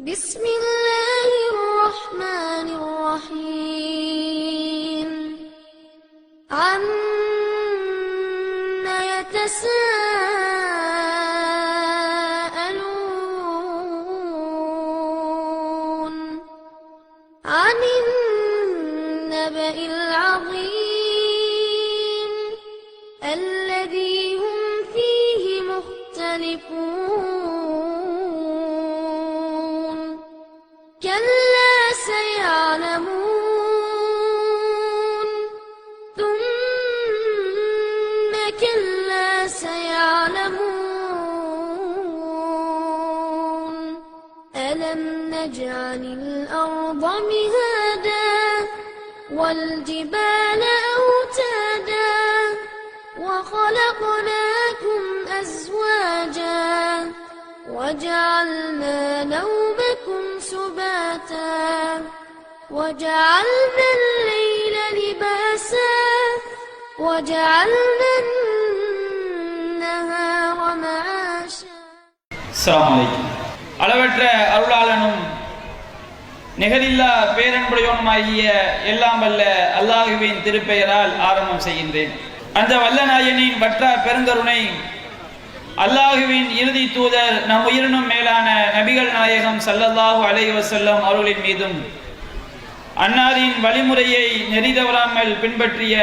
بسم الله الرحمن الرحيم عما يتساءلون عن النبأ العظيم الذي هم فيه مختلفون كلا سيعلمون ثم كلا سيعلمون ألم نجعل الأرض مهادا والجبال أوتادا وخلقناكم أزواجا وجعلنا نومكم سباتا وجعلنا الليل لباسا وجعلنا النهار معاشا. அஸ்ஸலாமு அலைக்கும். அளவற்ற அருளாளனும் நிகரில்லா பேரன்புடையவனுமாகிய எல்லாம் வல்ல அல்லாஹுவின் திருப்பெயரால் ஆரம்பம் செய்கின்றேன். அந்த வல்ல நாயனின் வற்றா பெருங்கருணை அல்லாஹுவின் இறுதி தூதர் நம் உயிரினும் மேலான நபிகள் நாயகம் ஸல்லல்லாஹு அலைஹி வஸல்லம் அவர்களின் மீதும் அன்னாரின் வழிமுறையை நெறி தவறாமல் பின்பற்றிய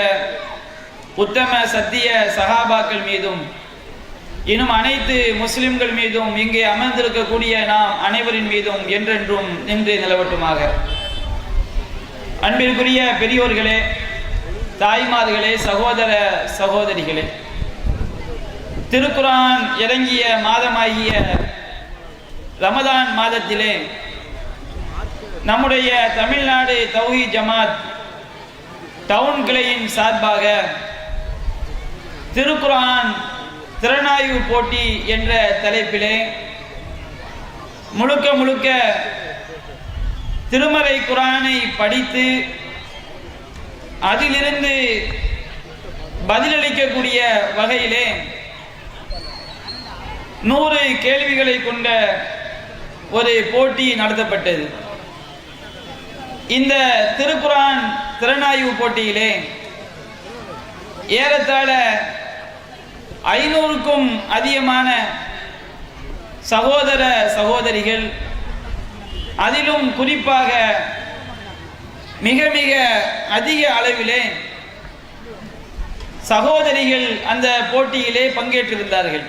உத்தம சத்திய சஹாபாக்கள் மீதும் இன்னும் அனைத்து முஸ்லிம்கள் மீதும் இங்கே அமர்ந்திருக்கக்கூடிய நாம் அனைவரின் மீதும் என்றென்றும் நின்று நிலவட்டுமாக. அன்பிற்குரிய பெரியோர்களே, தாய்மார்களே, சகோதர சகோதரிகளே, திருக்குர்ஆன் இறங்கிய மாதமாகிய ரமதான் மாதத்திலே நம்முடைய தமிழ்நாடு தௌஹீத் ஜமாத் டவுன் கிளையின் சார்பாக திருக்குர்ஆன் திறனாய்வு போட்டி என்ற தலைப்பிலே முழுக்க முழுக்க திருமறை குர்ஆனை படித்து அதிலிருந்து பதிலளிக்கக்கூடிய வகையிலே 100 கேள்விகளை கொண்ட ஒரு போட்டி நடத்தப்பட்டது. இந்த திருக்குர்ஆன் திறனாய்வு போட்டியிலே ஏறத்தாழ 500க்கும் அதிகமான சகோதர சகோதரிகள், அதிலும் குறிப்பாக மிக மிக அதிக அளவிலே சகோதரிகள் அந்த போட்டியிலே பங்கேற்றிருந்தார்கள்.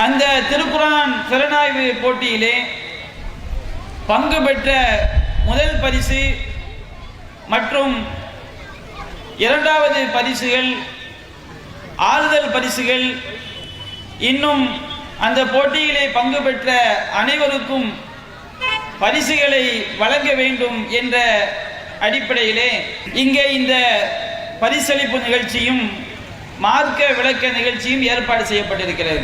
அந்த திருக்குர்ஆன் திறனாய்வு போட்டியிலே பங்கு பெற்ற முதல் பரிசு மற்றும் இரண்டாவது பரிசுகள், ஆறுதல் பரிசுகள், இன்னும் அந்த போட்டியிலே பங்கு பெற்ற அனைவருக்கும் பரிசுகளை வழங்க வேண்டும் என்ற அடிப்படையிலே இங்கே இந்த பரிசளிப்பு நிகழ்ச்சியும் மார்க்க விளக்க நிகழ்ச்சியும் ஏற்பாடு செய்யப்பட்டிருக்கிறது.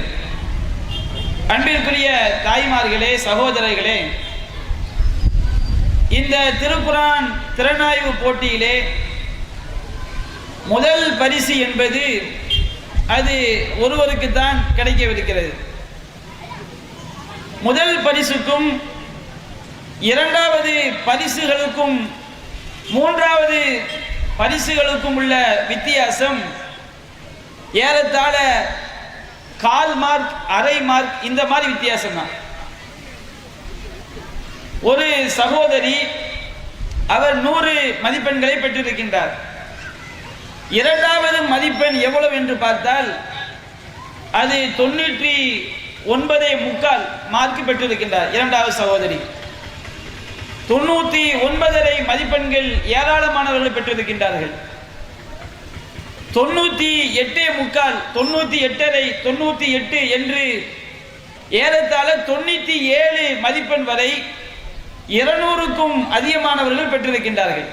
அன்பிற்குரிய தாய்மார்களே, சகோதரர்களே, இந்த திருக்குர்ஆன் திறனாய்வு போட்டியிலே முதல் பரிசு என்பது அது ஒருவருக்கு தான் கிடைக்கவிருக்கிறது. முதல் பரிசுக்கும் இரண்டாவது பரிசுகளுக்கும் மூன்றாவது பரிசுகளுக்கும் உள்ள வித்தியாசம் ஏறத்தாழ 1/4 மார்க், அரை மார்க், இந்த மாதிரி வித்தியாசம் தான். ஒரு சகோதரி அவர் 100 மதிப்பெண்களை பெற்றிருக்கின்றார். இரண்டாவது மதிப்பெண் எவ்வளவு என்று பார்த்தால் அது 99.25 மார்க் பெற்றிருக்கின்றார். இரண்டாவது சகோதரி 99.5 மதிப்பெண்கள் ஏராளமானவர்கள் பெற்றிருக்கின்றார்கள். 98.25, 98.5, 98 என்று ஏறத்தாழ 97 மதிப்பெண் வரை 200க்கும் அதிகமானவர்கள் பெற்றிருக்கின்றார்கள்.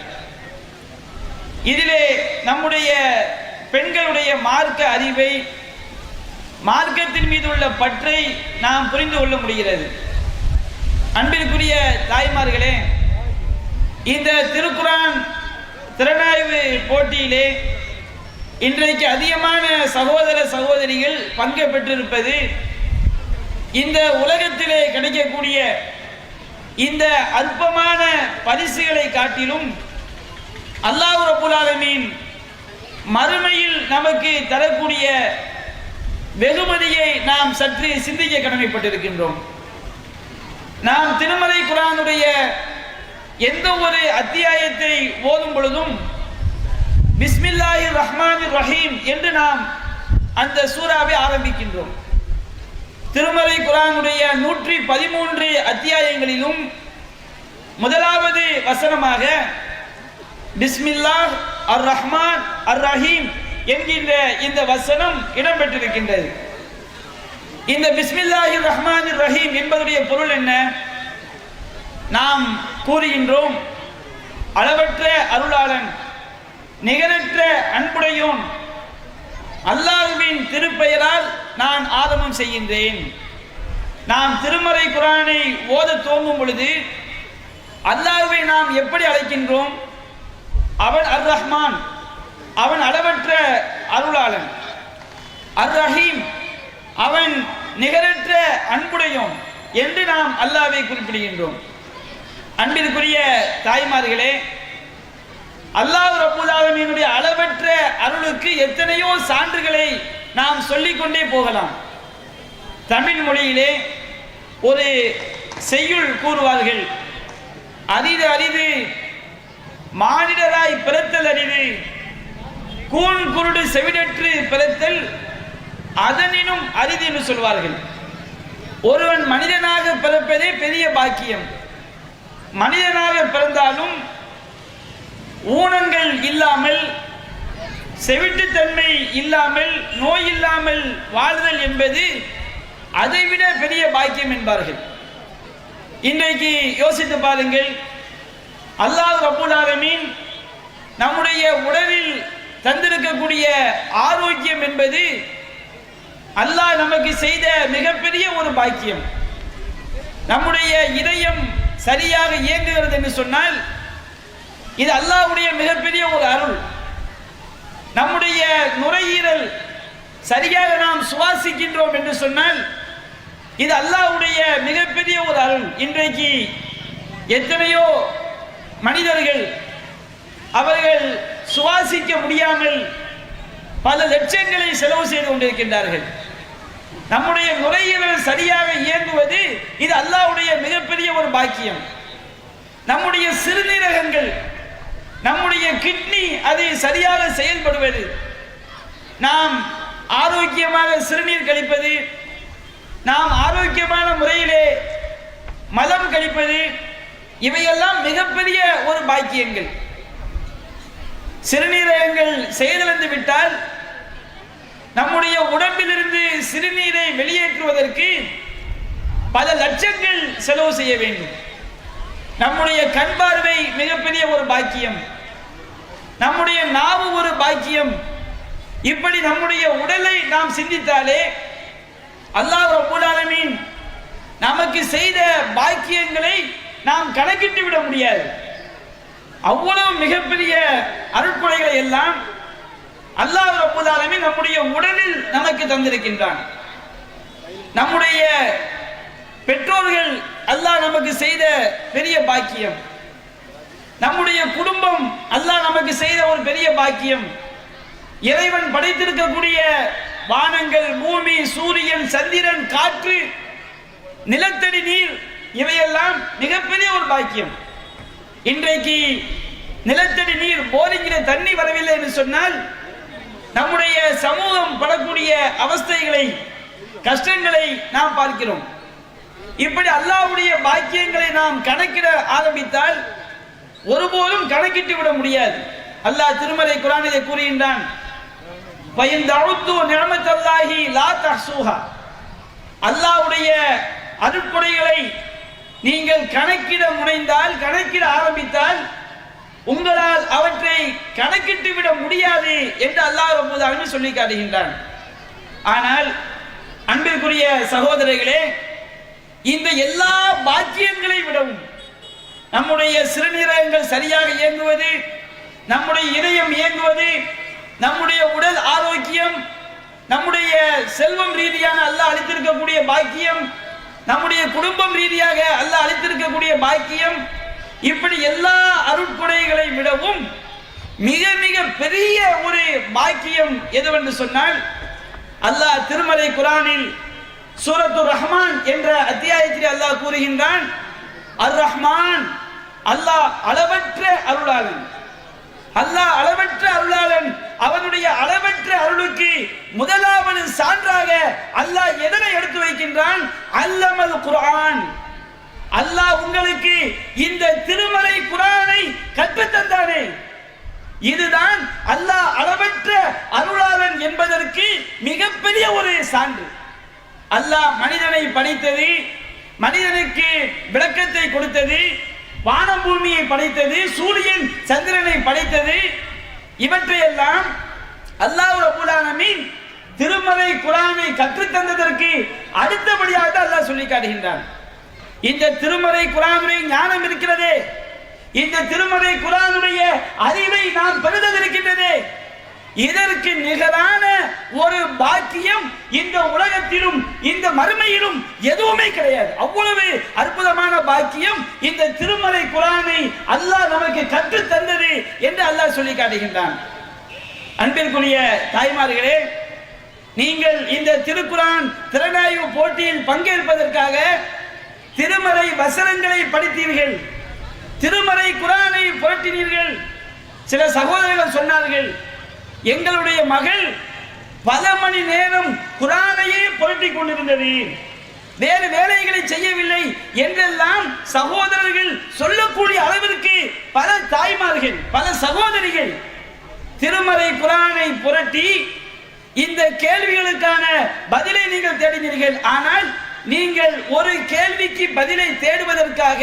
இதிலே நம்முடைய பெண்களுடைய மார்க்க அறிவை, மார்க்கத்தின் மீது உள்ள பற்றை நாம் புரிந்து கொள்ள முடிகிறது. அன்பிற்குரிய தாய்மார்களே, இந்த திருக்குர்ஆன் திறனாய்வு போட்டியிலே இன்றைக்கு அதிகமான சகோதர சகோதரிகள் பங்கு பெற்றிருப்பது இந்த உலகத்திலே கிடைக்கக்கூடிய இந்த அற்பமான பரிசுகளை காட்டிலும் அல்லாஹ் ரப்பல் ஆலமீன் மறுமையில் நமக்கு தரக்கூடிய வெகுமதியை நாம் சற்று சிந்திக்க கடமைப்பட்டிருக்கின்றோம். நாம் திருமறை குர்ஆனுடைய எந்த ஒரு அத்தியாயத்தை ஓதும் பொழுதும் பிஸ்மில்லாஹிர் ரஹ்மானிர் ரஹீம் என்று நாம் அந்த சூராவை ஆரம்பிக்கின்றோம். திருமறை குர்ஆனுடைய 113 அத்தியாயங்களிலும் முதலாவது வசனமாக பிஸ்மில்லாஹ் அர் ரஹ்மான் அர் ரஹீம் என்கின்ற இந்த வசனம் இடம்பெற்றிருக்கின்றது. இந்த பிஸ்மில்லாஹிர் ரஹ்மானிர் ரஹீம் என்பதுடைய பொருள் என்ன? நாம் கூறுகின்றோம், அளவற்ற அருளாளன், நிகரற்ற அன்புடையோன், அல்லாஹ்வின் திருப்பெயரால் நான் ஆரம்பம் செய்கின்றேன். நாம் திருமறை குர்ஆனை ஓத துவங்கும் பொழுது அல்லாஹ்வை நாம் எப்படி அழைக்கின்றோம்? அவன் அர் ரஹ்மான், அவன் அளவற்ற அருளாளன். அர் ரஹீம், அவன் நிகரற்ற அன்புடையோன் என்று நாம் அல்லாஹ்வை குறிப்பிடுகின்றோம். அன்பிற்குரிய தாய்மார்களே, அல்லாஹ் ரப்பல் ஆலமீனுடைய அளவற்ற அருளுக்கு எத்தனையோ சான்றுகளை நாம் சொல்லிக்கொண்டே போகலாம். தமிழ் மொழியிலே ஒரு செய்யுள் கூறுவார்கள், அரிது அரிது மானிடராய் பிறத்தல் அரிது, கூன் குருடு செவிடற்று பிறத்தல் அதனினும் அரிது என்று சொல்வார்கள். ஒருவன் மனிதனாக பிறப்பதே பெரிய பாக்கியம். மனிதனாக பிறந்தாலும் ஊனங்கள் இல்லாமல், செவிட்டுத்தன்மை இல்லாமல், நோய் இல்லாமல் வாழ்தல் என்பது அதைவிட பெரிய பாக்கியம் என்பார்கள். இன்றைக்கு யோசித்து பாருங்கள், அல்லாஹ் ரப்பல் ஆலமீன் நம்முடைய உடலில் தந்திருக்கக்கூடிய ஆரோக்கியம் என்பது அல்லாஹ் நமக்கு செய்த மிகப்பெரிய ஒரு பாக்கியம். நம்முடைய இதயம் சரியாக இயங்குகிறது என்று சொன்னால் இது அல்லாஹ்வுடைய மிகப்பெரிய ஒரு அருள். நம்முடைய நுரையீரல் சரியாக நாம் சுவாசிக்கின்றோம் என்று சொன்னால் இது அல்லாஹ்வுடைய மிகப்பெரிய ஒரு அருள். இன்றைக்கு எத்தனையோ மனிதர்கள் அவர்கள் சுவாசிக்க முடியாமல் பல லட்சங்களை செலவு செய்து கொண்டிருக்கின்றார்கள். நம்முடைய நுரையீரல் சரியாக இயங்குவது இது அல்லாஹ்வுடைய மிகப்பெரிய ஒரு பாக்கியம். நம்முடைய சிறுநீரகங்கள், நம்முடைய கிட்னி அது சரியாக செயல்படுவது, நாம் ஆரோக்கியமாக சிறுநீர் கழிப்பது, நாம் ஆரோக்கியமான முறையிலே மலம் கழிப்பது, இவையெல்லாம் மிகப்பெரிய ஒரு பாக்கியங்கள். சிறுநீரகங்கள் செயலிழந்து விட்டால் நம்முடைய உடம்பிலிருந்து சிறுநீரை வெளியேற்றுவதற்கு பல லட்சங்கள் செலவு செய்ய வேண்டும். நம்முடைய கண் பார்வை மிகப்பெரிய ஒரு பாக்கியம், நம்முடைய நாவு ஒரு பாக்கியம். இப்படி நம்முடைய உடலை நாம் சிந்தித்தாலே அல்லாஹ் ரப்பல் ஆலமீன் நமக்கு செய்த பாக்கியங்களை நாம் கணக்கிட்டு விட முடியாது. அவ்வளவு மிகப்பெரிய அருட்கொடைகளை எல்லாம் அல்லாஹ் ரப்பல் ஆலமீன் நம்முடைய உடலில் நமக்கு தந்திருக்கின்றான். நம்முடைய பெற்றோர்கள் அல்லாஹ் நமக்கு செய்த பெரிய பாக்கியம். நம்முடைய குடும்பம் அல்லாஹ் நமக்கு செய்த ஒரு பெரிய பாக்கியம். இறைவன் படைத்திருக்கக்கூடிய வானங்கள், பூமி, சூரியன், சந்திரன், காற்று, நிலத்தடி நீர், இவையெல்லாம் மிகப்பெரிய ஒரு பாக்கியம். இன்றைக்கு நிலத்தடி நீர், போரிங்கிற தண்ணி வரவில்லை என்று சொன்னால் நம்முடைய சமூகம் படக்கூடிய அவஸ்தைகளை, கஷ்டங்களை நாம் பார்க்கிறோம். இப்படி அல்லாஹ்வுடைய பாக்கியங்களை நாம் கணக்கிட ஆரம்பித்தால் ஒருபோதும் கணக்கிட்டு விட முடியாது. அல்லாஹ் திருமறை குர்ஆனிலே கூறுகின்றான், "வயின் தஅது நிஅமத்தல்லாஹி லா தஹ்ஸூஹா." அல்லாஹ்வுடைய அருட்கொடைகளை நீங்கள் கணக்கிட முனைந்தால், கணக்கிட ஆரம்பித்தால் உங்களால் அவற்றை கணக்கிட்டு விட முடியாது என்று அல்லாஹ் ரப்பல் ஆலமீன் சொல்லி காட்டுகின்றான். ஆனால் அன்பிற்குரிய சகோதரர்களே, இந்த எல்லா பாக்கியங்களை விடவும் நம்முடைய சிறுநீரகங்கள் சரியாக இயங்குவது, நம்முடைய இதயம் இயங்குவது, நம்முடைய உடல் ஆரோக்கியம், நம்முடைய செல்வம் ரீதியான அல்லாஹ் அளித்திருக்கக்கூடிய பாக்கியம், நம்முடைய குடும்பம் ரீதியாக அல்லாஹ் அளித்திருக்கக்கூடிய பாக்கியம், இப்படி எல்லா அருட்கொடைகளை விடவும் மிக மிக பெரிய ஒரு பாக்கியம் எதுவென்று சொன்னால், அல்லாஹ் திருமறை குர்ஆனில் சூரத்து ரஹ்மான் என்ற அத்தியாயத்தில் அல்லாஹ் கூறுகின்றான், அர் ரஹ்மான், அல்லாஹ் அளவற்ற அருளாளன். அல்லாஹ் அளவற்ற அருளாளன். அவனுடைய அளவற்ற அருளுக்கு முதலாவது சான்றாக அல்லாஹ் எதனை எடுத்து வைக்கின்றான்? அல்லமல் குர்ஆன். அல்லாஹ் உங்களுக்கு இந்த திருமறை குர்ஆனை கற்றுத் தந்தானே, இதுதான் அல்லாஹ் அளவற்ற அருளாளன் என்பதற்கு மிகப்பெரிய ஒரு சான்று. அல்லாஹ் மனிதனை படைத்தது, மனிதனுக்கு விளக்கத்தை கொடுத்தது, வானம் பூமியை படைத்தது, சூரியன் சந்திரனை படைத்தது, இவற்றையெல்லாம் அல்லாஹ் ரப்பல் ஆலமீன் திருமறை குர்ஆனை கற்றுத் தந்ததற்கு அடுத்தபடியாக அல்லாஹ் சொல்லி காட்டுகின்றான். இந்த திருமறை குர்ஆனுடைய ஞானம் இருக்கிறதே, இந்த திருமறை குர்ஆனுடைய அறிவை நாம் பெறுதலிருக்கின்றதே, இதற்கு நிகரான ஒரு பாக்கியம் இந்த உலகத்திலும் இந்த மறுமையிலும் எதுவுமே கிடையாது. அவ்வளவு அற்புதமான பாக்கியம் இந்த திருமறை குர்ஆனை அல்லாஹ் நமக்கு கற்றுத் தந்தது என்று அல்லாஹ் சொல்லி காட்டுகின்றான். அன்பிற்குரிய தாய்மார்களே, நீங்கள் இந்த திருக்குர்ஆன் திறனாய்வு போட்டியில் பங்கேற்பதற்காக திருமறை வசனங்களை படித்தீர்கள், திருமறை குர்ஆனை புரட்டினீர்கள். சில சகோதரர்கள் சொன்னார்கள், எங்களுடைய மகள் பல மணி நேரம் குர்ஆனையே புரட்டிக் கொண்டிருந்தது, வேறு வேலைகளை செய்யவில்லை என்றெல்லாம் சகோதரர்கள் சொல்லக்கூடிய அளவிற்கு பல தாய்மார்கள், பல சகோதரிகள் திருமறை குர்ஆனை புரட்டி இந்த கேள்விகளுக்கான பதிலை நீங்கள் தேடினீர்கள். ஆனால் நீங்கள் ஒரு கேள்விக்கு பதிலை தேடுவதற்காக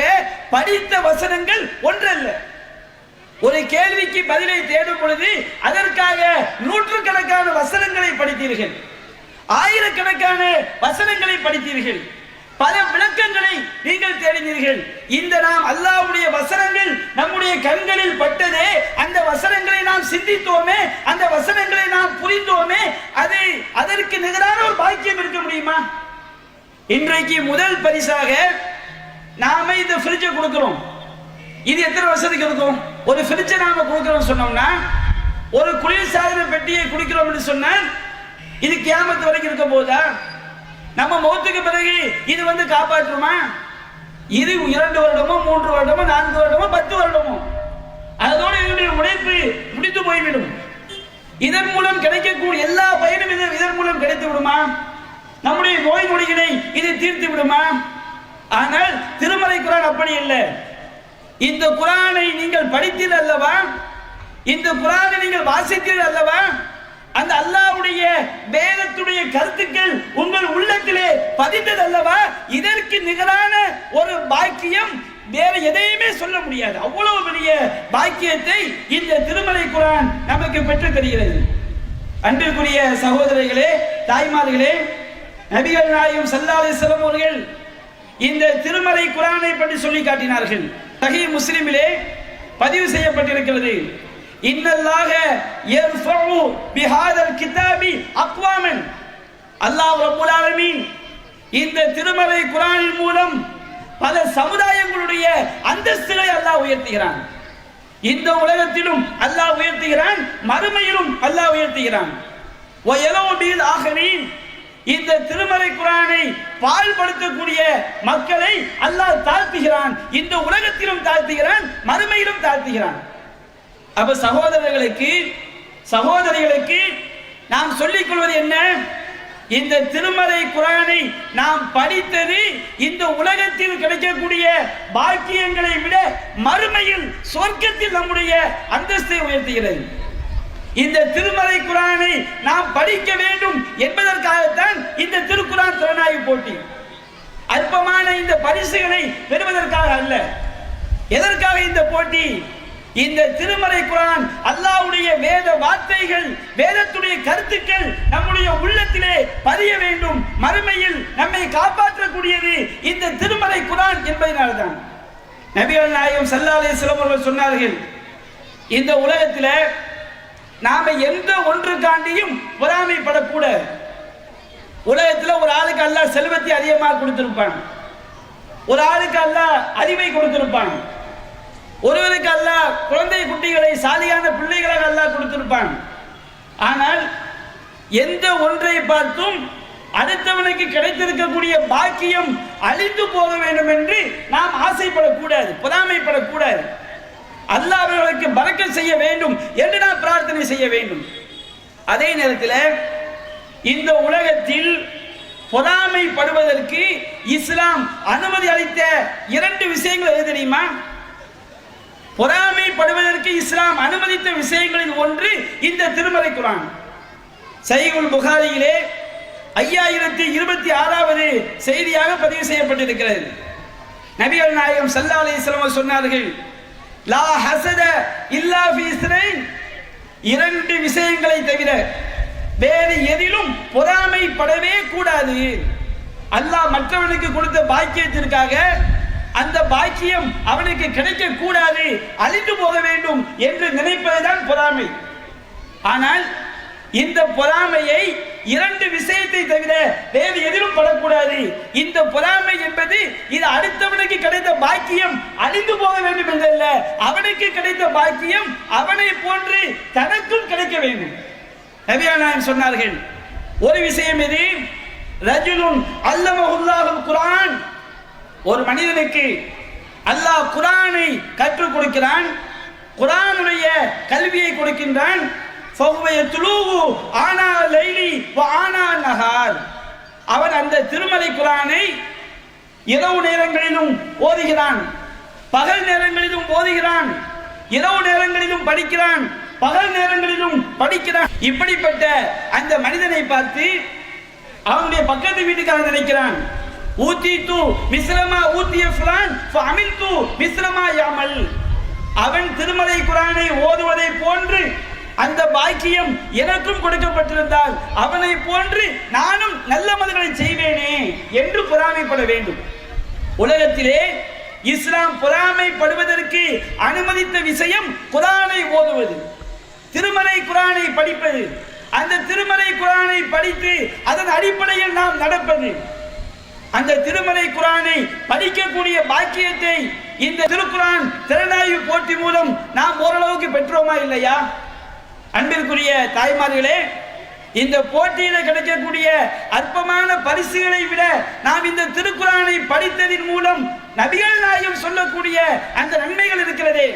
படித்த வசனங்கள் ஒன்றல்ல. ஒரு கேள்விக்கு பதிலை தேடும் பொழுது அதற்காக நூற்றுக்கணக்கான வசனங்களை படித்தீர்கள், ஆயிரக்கணக்கான வசனங்களை படித்தீர்கள், பல விளக்கங்களை நீங்கள் தேடினீர்கள். இந்த நாம் அல்லாஹ்வுடைய வசனங்கள் நம்முடைய கண்களில் பட்டதே, அந்த வசனங்களை நாம் சிந்தித்தோமே, அந்த வசனங்களை நாம் புரிந்தோமே, அதற்கு நிகரான ஒரு பாக்கியம் இருக்க முடியுமா? இன்றைக்கு முதல் பரிசாக நாம இந்த ஃப்ரிட்ஜை கொடுக்கிறோம். இது எத்தனை வருஷத்துக்கு இருக்கும்? ஒரு ஃப்ரிட்ஜை நாம கொடுக்கிறோம் சொன்னோம்னா, ஒரு குளிர்சாதன பெட்டியை குடிக்கிறோம் என்று சொன்னால் இது கியாமத் வரைக்கும் இருக்க போதா? நம்ம மௌத்துக்கு பிறகு இது காப்பாற்றுமா? இது 2 வருடமோ 3 வருடமோ 4 வருடமோ 10 வருடமோ, அதோடு என்னுடைய உழைப்பு முடித்து போய்விடும். இதன் மூலம் கிடைக்கக்கூடிய எல்லா பயனும் இதன் மூலம் கிடைத்து விடுமா? நம்முடைய நோய் நொடிகளை இது தீர்த்து விடுமா? ஆனால் திருமறை குர்ஆன் அப்படி இல்லை. இந்த குர்ஆனை நீங்கள் படித்தீர்கள் அல்லவா, இந்த குர்ஆனை நீங்கள் வாசித்தீர்கள் அல்லவா, அந்த அல்லாஹ்வுடைய வேதத்துடைய கருத்துக்கள் உங்கள் உள்ளத்திலே பதிந்தது அல்லவா, இதற்கு நிகரான ஒரு பாக்கியம் வேற எதையுமே சொல்ல முடியாது. அவ்வளவு பெரிய பாக்கியத்தை இந்த திருமறை குர்ஆன் நமக்கு பெற்று தருகிறது. அன்பிற்குரிய சகோதரர்களே, தாய்மார்களே, நபிகள் நாயகம் ஸல்லல்லாஹு அலைஹி வஸல்லம் அவர்கள் இந்த திருமறை குர்ஆனை பற்றி சொல்லி காட்டினார்கள். சஹீஹ் முஸ்லிமிலே பதிவு செய்யப்பட்டிருக்கிறது, இன்னல்லாஹ யர்ஃபஉ பிஹாதல் கிதாபி அக்வாமன். அல்லாஹ் ரப்பல் ஆலமீன் இந்த திருமறை குர்ஆனின் மூலம் பல சமுதாயங்களுடைய அந்தஸ்துகளை அல்லாஹ் உயர்த்துகிறான். இந்த உலகத்திலும் அல்லாஹ் உயர்த்துகிறான், மறுமையிலும் அல்லாஹ் உயர்த்துகிறான். வயலவு பில் ஆகரீன், இந்த திருமறை குர்ஆனை பாழ்படுத்தக்கூடிய மக்களை அல்லாஹ் தாழ்த்துகிறான். இந்த உலகத்திலும் தாழ்த்துகிறான், மறுமையிலும் தாழ்த்துகிறான். அப்ப சகோதரர்களுக்கு, சகோதரிகளுக்கு நாம் சொல்லிக் கொள்வது என்ன? இந்த திருமறை குர்ஆனை நாம் படித்தது இந்த உலகத்தில் கிடைக்கக்கூடிய பாக்கியங்களை விட மறுமையில் சொர்க்கத்தில் நம்முடைய அந்தஸ்தை உயர்த்துகிறது. இந்த திருமறை குர்ஆனை நாம் படிக்க வேண்டும் என்பதற்காகத்தான் இந்த திருக்குர்ஆன் திறனாய்வு போட்டி. அற்பமான இந்த பரிசுகளை பெறுவதற்காக அல்ல. எதற்காக இந்த போட்டி? இந்த திருமறை குர்ஆன் அல்லாஹ்வுடைய வேத வார்த்தைகள், வேதத்துடைய கருத்துக்கள் நம்முடைய உள்ளத்திலே பதிய வேண்டும். மறுமையில் நம்மை காப்பாற்றக்கூடியது இந்த திருமறை குர்ஆன் என்பதனால்தான். நபிகள் நாயகம் ஸல்லல்லாஹு அலைஹி வஸல்லம் அவர்கள் சொன்னார்கள், இந்த உலகத்தில் நாம எந்த ஒன்றுக்காண்டியும் பொறாமைப்படக்கூடாது. உலகத்தில் ஒரு ஆளுக்கு அல்லாஹ் செல்வத்தை அதிகமாக கொடுத்திருப்பான், ஒரு ஆளுக்கு அல்லாஹ் அறிவை கொடுத்திருப்பான், ஒருவருக்கு அல்லாஹ் குழந்தை குட்டிகளை சாலியான பிள்ளைகளாக அல்லாஹ் கொடுத்திருப்பான். ஆனால் எந்த ஒன்றை பார்த்தும் அடுத்தவனுக்கு கிடைத்திருக்கக்கூடிய பாக்கியம் அழிந்து போக வேண்டும் என்று நாம் ஆசைப்படக்கூடாது, பொறாமைப்படக்கூடாது. அல்லாஹ் அவர்களுக்கு பரக்கத் செய்ய வேண்டும் என்று நாம் பிரார்த்தனை செய்ய வேண்டும். அதே நேரத்தில் இந்த உலகத்தில் பொறாமைப்படுவதற்கு இஸ்லாம் அனுமதி அளித்த 2 விஷயங்கள் எது தெரியுமா? பொறாமைப்படுவதற்கு இஸ்லாம் அனுமதித்த விஷயங்களில் ஒன்று இந்த திருமறை குர்ஆன். சஹீஹுல் புகாரியிலே 5026வது செய்தியாக பதிவு செய்யப்பட்டிருக்கிறது. நபிகள் நாயகம் ஸல்லல்லாஹு அலைஹி வஸல்லம் சொன்னார்கள், லா ஹஸத இல்லா ஃபீ இஸ்னைன், 2 விஷயங்களை தவிர வேறு எதிலும் பொறாமைப்படவே கூடாது. அல்லாஹ் மற்றவனுக்கு கொடுத்த பாக்கியத்திற்காக அந்த பாக்கியம் அவனுக்கு கிடைக்க கூடாது, அழிந்து போக வேண்டும் என்று நினைப்பதுதான் பொறாமை. ஆனால் இந்த பொறாமையை 2 விஷயத்தை தவிர வேறு எதிலும் படக்கூடாது. இந்த பொறாமை என்பது இது அடுத்தவனுக்கு கிடைத்த பாக்கியம் அழிந்து போக வேண்டும் என்றல்ல, அவனுக்கு கிடைத்த பாக்கியம் அவனை போன்று தனக்கும் கிடைக்க வேண்டும். நபிகள் நாயகம் சொன்னார்கள், ஒரு விஷயம் எது? ரஜுலுன் அல்லமஹுல்லாஹுல் குர்ஆன், ஒரு மனிதனுக்கு அல்லாஹ் குர்ஆனை கற்றுக் கொடுக்கிறான், குர்ஆனுடைய கல்வியை கொடுக்கின்றான். அவன் அந்த திருமறை குர்ஆனை இரவு நேரங்களிலும் ஓதுகிறான், பகல் நேரங்களிலும் ஓதுகிறான், இரவு நேரங்களிலும் படிக்கிறான், பகல் நேரங்களிலும் படிக்கிறான். இப்படிப்பட்ட அந்த மனிதனை பார்த்து அவனுடைய பக்கத்து வீட்டுக்காரன் நினைக்கிறான், ஊத்தித்து மிஸ்லமா ஊத்திய ஃபுலான் ஃபஅமில்து மிஸ்லமா யஅமல், அவன் திருமறை குர்ஆனை ஓதுவதை போன்று அந்த பாக்கியம் எனக்கும் கொடுக்கப்பட்டிருந்தால் அவனை போன்று நானும் நல்ல மதங்களை செய்வேனே என்று பொறாமைப்பட வேண்டும். உலகத்திலே இஸ்லாம் பொறாமைப்படுவதற்கு அனுமதித்த விஷயம் குர்ஆனை ஓதுவது, திருமறை குர்ஆனை படிப்பது, அந்த திருமறை குர்ஆனை படித்து அதன் அடிப்படையில் நாம் நடப்பது. அந்த திருமறை குர்ஆனை படிக்கக்கூடிய பாக்கியத்தை இந்த திருக்குர்ஆன் திறனாய்வு போட்டி மூலம் நாம் ஓரளவுக்கு பெற்றோமா இல்லையா? அன்பிற்குரிய தாய்மார்களே, இந்த போட்டியில் கிடைக்கக்கூடிய அற்பமான பரிசுகளை விட நாம் இந்த திருக்குர்ஆனை படித்ததின் மூலம் நபிகள் நாயகம் சொல்லக்கூடிய அந்த நன்மைகள் இருக்கிறதே,